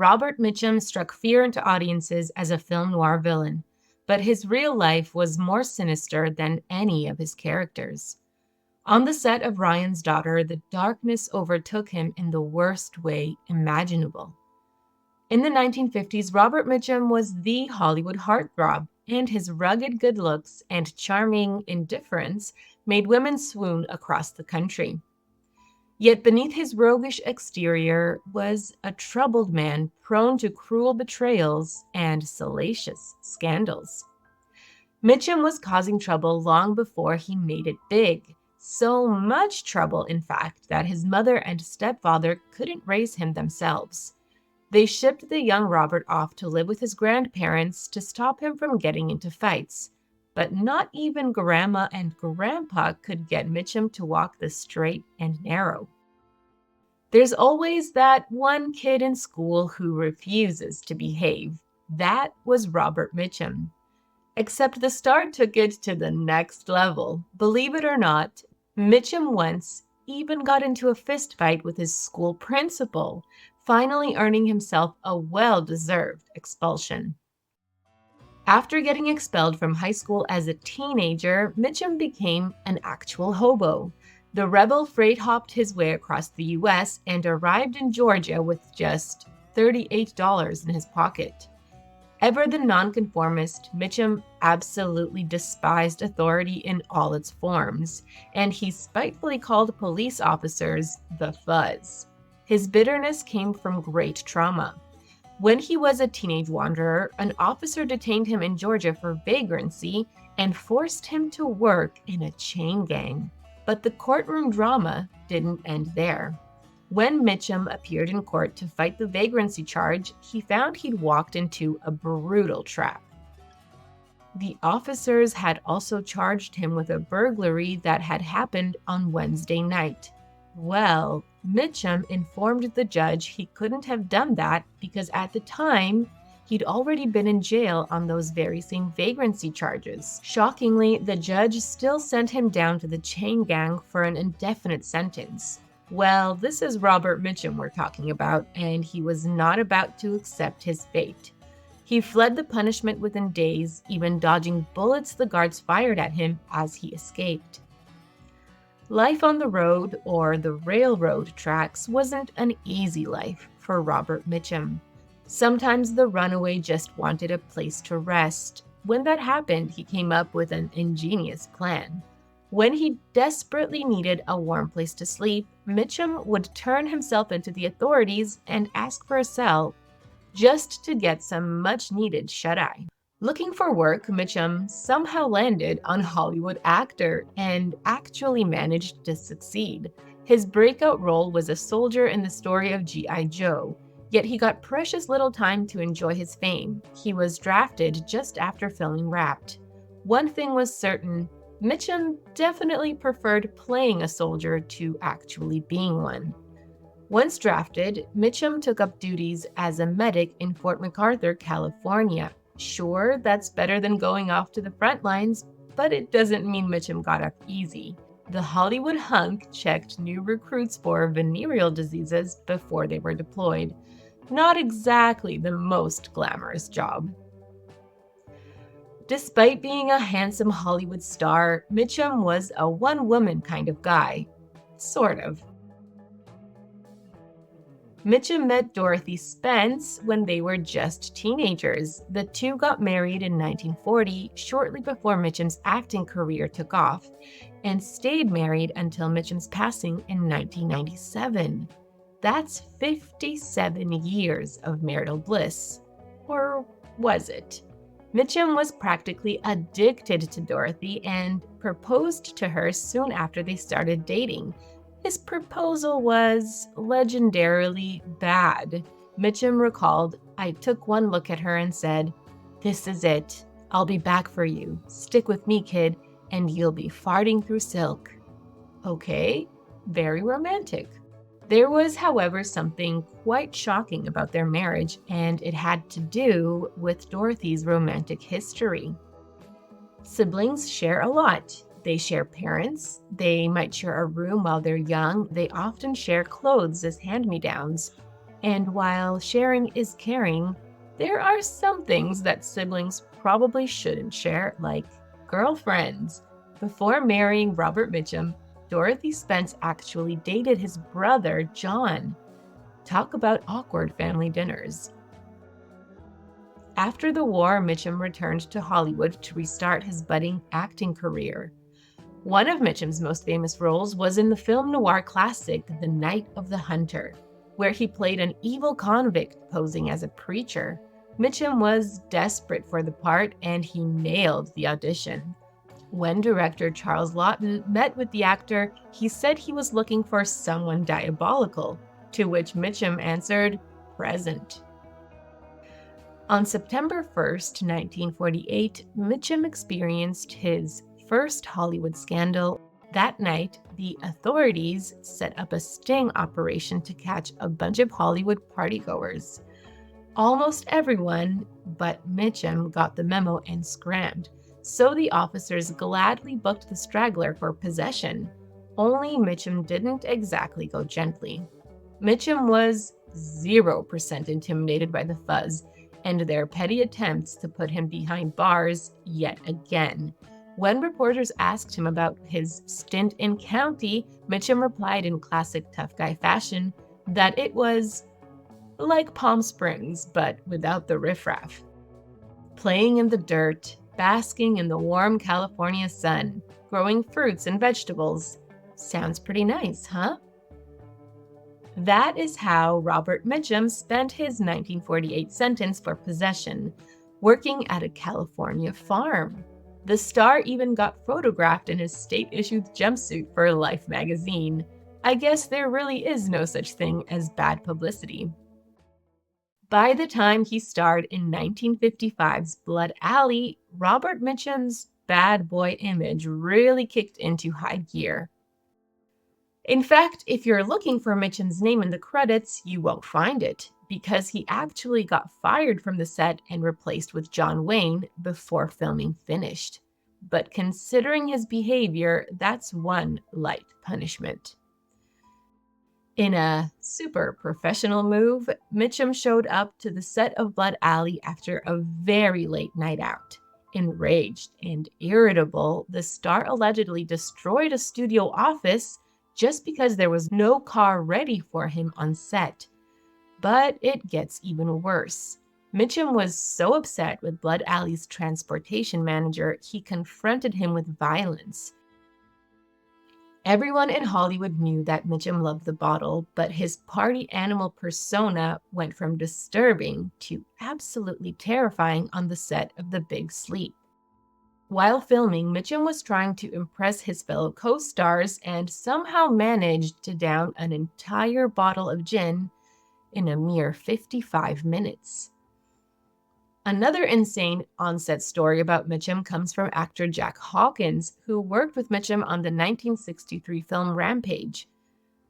Robert Mitchum struck fear into audiences as a film noir villain, but his real life was more sinister than any of his characters. On the set of Ryan's Daughter, the darkness overtook him in the worst way imaginable. In the 1950s, Robert Mitchum was the Hollywood heartthrob, and his rugged good looks and charming indifference made women swoon across the country. Yet beneath his roguish exterior was a troubled man prone to cruel betrayals and salacious scandals. Mitchum was causing trouble long before he made it big. So much trouble, in fact, that his mother and stepfather couldn't raise him themselves. They shipped the young Robert off to live with his grandparents to stop him from getting into fights. But not even Grandma and Grandpa could get Mitchum to walk the straight and narrow. There's always that one kid in school who refuses to behave. That was Robert Mitchum. Except the star took it to the next level. Believe it or not, Mitchum once even got into a fist fight with his school principal, finally earning himself a well-deserved expulsion. After getting expelled from high school as a teenager, Mitchum became an actual hobo. The rebel freight hopped his way across the U.S. and arrived in Georgia with just $38 in his pocket. Ever the nonconformist, Mitchum absolutely despised authority in all its forms, and he spitefully called police officers the fuzz. His bitterness came from great trauma. When he was a teenage wanderer, an officer detained him in Georgia for vagrancy and forced him to work in a chain gang. But the courtroom drama didn't end there. When Mitchum appeared in court to fight the vagrancy charge, he found he'd walked into a brutal trap. The officers had also charged him with a burglary that had happened on Wednesday night. Well, Mitchum informed the judge he couldn't have done that because at the time, he'd already been in jail on those very same vagrancy charges. Shockingly, the judge still sent him down to the chain gang for an indefinite sentence. Well, this is Robert Mitchum we're talking about, and he was not about to accept his fate. He fled the punishment within days, even dodging bullets the guards fired at him as he escaped. Life on the road, or the railroad tracks, wasn't an easy life for Robert Mitchum. Sometimes the runaway just wanted a place to rest. When that happened, he came up with an ingenious plan. When he desperately needed a warm place to sleep, Mitchum would turn himself into the authorities and ask for a cell just to get some much-needed shut-eye. Looking for work, Mitchum somehow landed on Hollywood Actor and actually managed to succeed. His breakout role was a soldier in the story of G.I. Joe, yet he got precious little time to enjoy his fame. He was drafted just after filming wrapped. One thing was certain, Mitchum definitely preferred playing a soldier to actually being one. Once drafted, Mitchum took up duties as a medic in Fort MacArthur, California. Sure, that's better than going off to the front lines, but it doesn't mean Mitchum got up easy. The Hollywood hunk checked new recruits for venereal diseases before they were deployed. Not exactly the most glamorous job. Despite being a handsome Hollywood star, Mitchum was a one-woman kind of guy. Sort of. Mitchum met Dorothy Spence when they were just teenagers. The two got married in 1940, shortly before Mitchum's acting career took off, and stayed married until Mitchum's passing in 1997. That's 57 years of marital bliss. Or was it? Mitchum was practically addicted to Dorothy and proposed to her soon after they started dating. His proposal was legendarily bad. Mitchum recalled, "I took one look at her and said, 'This is it. I'll be back for you. Stick with me, kid, and you'll be farting through silk.'" Okay, very romantic. There was, however, something quite shocking about their marriage, and it had to do with Dorothy's romantic history. Siblings share a lot. They share parents, they might share a room while they're young, they often share clothes as hand-me-downs. And while sharing is caring, there are some things that siblings probably shouldn't share, like girlfriends. Before marrying Robert Mitchum, Dorothy Spence actually dated his brother, John. Talk about awkward family dinners. After the war, Mitchum returned to Hollywood to restart his budding acting career. One of Mitchum's most famous roles was in the film noir classic The Night of the Hunter, where he played an evil convict posing as a preacher. Mitchum was desperate for the part, and he nailed the audition. When director Charles Laughton met with the actor, he said he was looking for someone diabolical, to which Mitchum answered, "Present." On September 1st, 1948, Mitchum experienced his first Hollywood scandal. That night, the authorities set up a sting operation to catch a bunch of Hollywood partygoers. Almost everyone but Mitchum got the memo and scrammed, so the officers gladly booked the straggler for possession. Only Mitchum didn't exactly go gently. Mitchum was 0% intimidated by the fuzz and their petty attempts to put him behind bars yet again. When reporters asked him about his stint in county, Mitchum replied in classic tough guy fashion that it was like Palm Springs, but without the riffraff. Playing in the dirt, basking in the warm California sun, growing fruits and vegetables. Sounds pretty nice, huh? That is how Robert Mitchum spent his 1948 sentence for possession, working at a California farm. The star even got photographed in his state-issued jumpsuit for Life magazine. I guess there really is no such thing as bad publicity. By the time he starred in 1955's Blood Alley, Robert Mitchum's bad boy image really kicked into high gear. In fact, if you're looking for Mitchum's name in the credits, you won't find it, because he actually got fired from the set and replaced with John Wayne before filming finished. But considering his behavior, that's one light punishment. In a super professional move, Mitchum showed up to the set of Blood Alley after a very late night out. Enraged and irritable, the star allegedly destroyed a studio office just because there was no car ready for him on set. But it gets even worse. Mitchum was so upset with Blood Alley's transportation manager, he confronted him with violence. Everyone in Hollywood knew that Mitchum loved the bottle, but his party animal persona went from disturbing to absolutely terrifying on the set of The Big Sleep. While filming, Mitchum was trying to impress his fellow co-stars and somehow managed to down an entire bottle of gin in a mere 55 minutes. Another insane on-set story about Mitchum comes from actor Jack Hawkins, who worked with Mitchum on the 1963 film Rampage.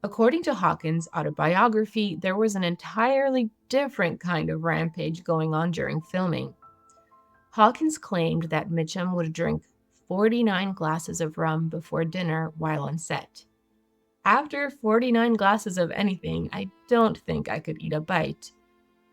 According to Hawkins' autobiography, there was an entirely different kind of rampage going on during filming. Hawkins claimed that Mitchum would drink 49 glasses of rum before dinner while on set. After 49 glasses of anything, I don't think I could eat a bite.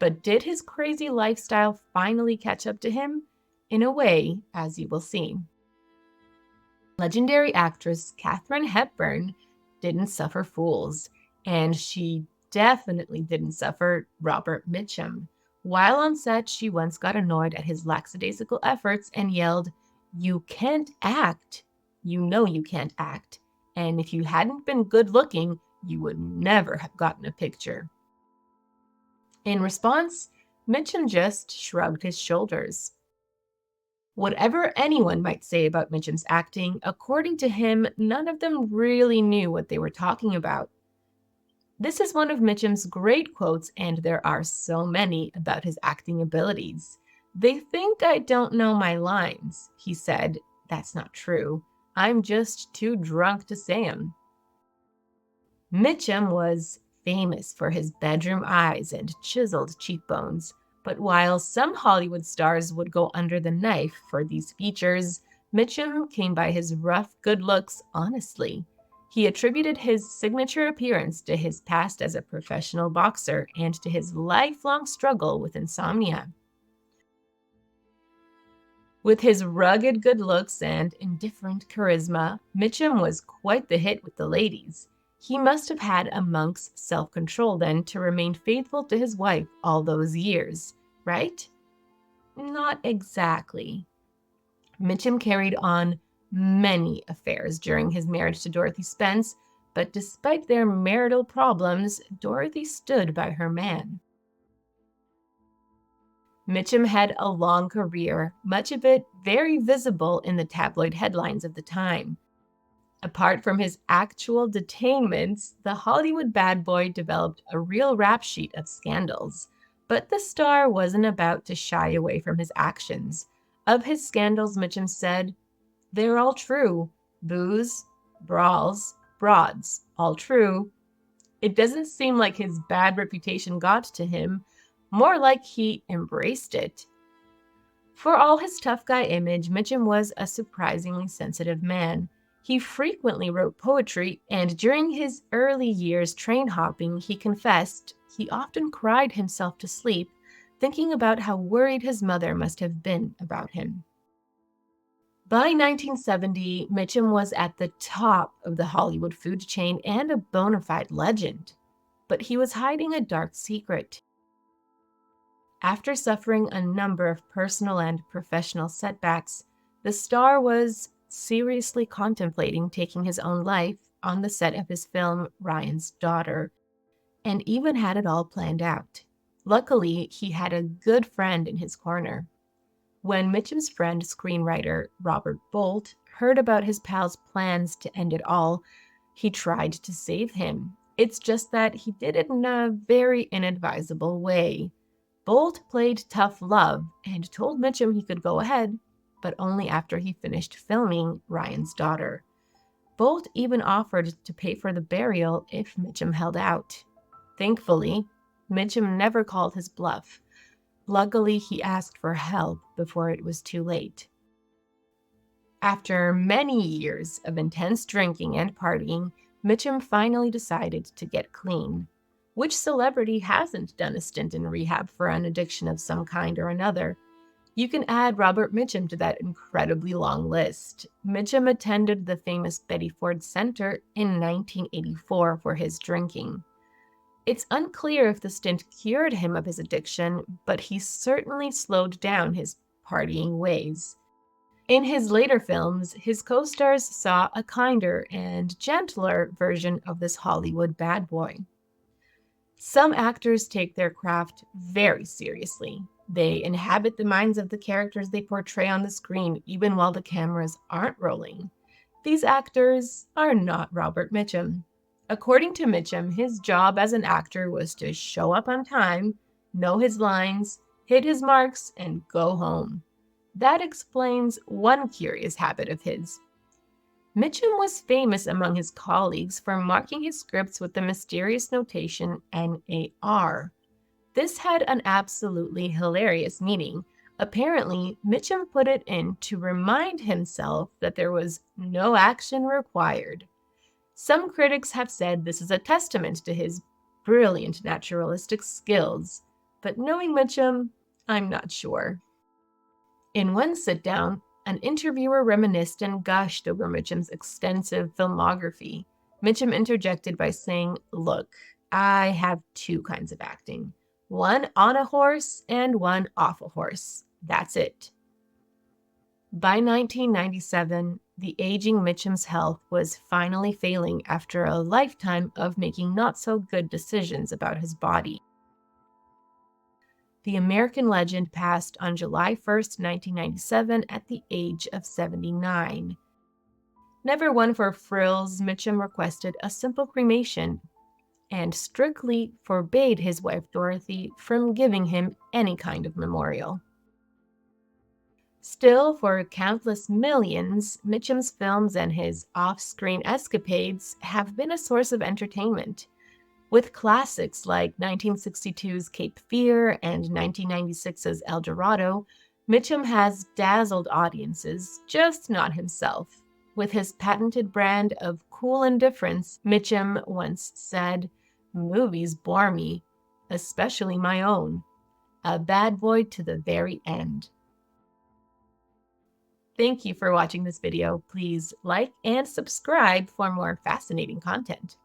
But did his crazy lifestyle finally catch up to him? In a way, as you will see. Legendary actress Katharine Hepburn didn't suffer fools, and she definitely didn't suffer Robert Mitchum. While on set, she once got annoyed at his lackadaisical efforts and yelled, "You can't act. You know you can't act. And if you hadn't been good looking, you would never have gotten a picture." In response, Mitchum just shrugged his shoulders. Whatever anyone might say about Mitchum's acting, according to him, none of them really knew what they were talking about. This is one of Mitchum's great quotes, and there are so many about his acting abilities. "They think I don't know my lines," he said. "That's not true. I'm just too drunk to say 'em." Mitchum was famous for his bedroom eyes and chiseled cheekbones, but while some Hollywood stars would go under the knife for these features, Mitchum came by his rough good looks honestly. He attributed his signature appearance to his past as a professional boxer and to his lifelong struggle with insomnia. With his rugged good looks and indifferent charisma, Mitchum was quite the hit with the ladies. He must have had a monk's self-control then to remain faithful to his wife all those years, right? Not exactly. Mitchum carried on many affairs during his marriage to Dorothy Spence, but despite their marital problems, Dorothy stood by her man. Mitchum had a long career, much of it very visible in the tabloid headlines of the time. Apart from his actual detainments, the Hollywood bad boy developed a real rap sheet of scandals. But the star wasn't about to shy away from his actions. Of his scandals, Mitchum said, "They're all true. Booze, brawls, broads, all true." It doesn't seem like his bad reputation got to him, more like he embraced it. For all his tough guy image, Mitchum was a surprisingly sensitive man. He frequently wrote poetry, and during his early years train hopping, he confessed he often cried himself to sleep, thinking about how worried his mother must have been about him. By 1970, Mitchum was at the top of the Hollywood food chain and a bona fide legend. But he was hiding a dark secret. After suffering a number of personal and professional setbacks, the star was seriously contemplating taking his own life on the set of his film Ryan's Daughter, and even had it all planned out. Luckily, he had a good friend in his corner. When Mitchum's friend, screenwriter Robert Bolt, heard about his pal's plans to end it all, he tried to save him. It's just that he did it in a very inadvisable way. Bolt played tough love and told Mitchum he could go ahead, but only after he finished filming Ryan's Daughter. Bolt even offered to pay for the burial if Mitchum held out. Thankfully, Mitchum never called his bluff. Luckily, he asked for help before it was too late. After many years of intense drinking and partying, Mitchum finally decided to get clean. Which celebrity hasn't done a stint in rehab for an addiction of some kind or another? You can add Robert Mitchum to that incredibly long list. Mitchum attended the famous Betty Ford Center in 1984 for his drinking. It's unclear if the stint cured him of his addiction, but he certainly slowed down his partying ways. In his later films, his co-stars saw a kinder and gentler version of this Hollywood bad boy. Some actors take their craft very seriously. They inhabit the minds of the characters they portray on the screen, even while the cameras aren't rolling. These actors are not Robert Mitchum. According to Mitchum, his job as an actor was to show up on time, know his lines, hit his marks, and go home. That explains one curious habit of his. Mitchum was famous among his colleagues for marking his scripts with the mysterious notation NAR. This had an absolutely hilarious meaning. Apparently, Mitchum put it in to remind himself that there was no action required. Some critics have said this is a testament to his brilliant naturalistic skills, but knowing Mitchum, I'm not sure. In one sit-down, an interviewer reminisced and gushed over Mitchum's extensive filmography. Mitchum interjected by saying, "Look, I have two kinds of acting. One on a horse and one off a horse. That's it." By 1997, the aging Mitchum's health was finally failing after a lifetime of making not-so-good decisions about his body. The American legend passed on July 1st, 1997, at the age of 79. Never one for frills, Mitchum requested a simple cremation and strictly forbade his wife Dorothy from giving him any kind of memorial. Still, for countless millions, Mitchum's films and his off-screen escapades have been a source of entertainment. With classics like 1962's Cape Fear and 1996's El Dorado, Mitchum has dazzled audiences, just not himself. With his patented brand of cool indifference, Mitchum once said, "Movies bore me, especially my own. A bad boy to the very end." Thank you for watching this video. Please like and subscribe for more fascinating content.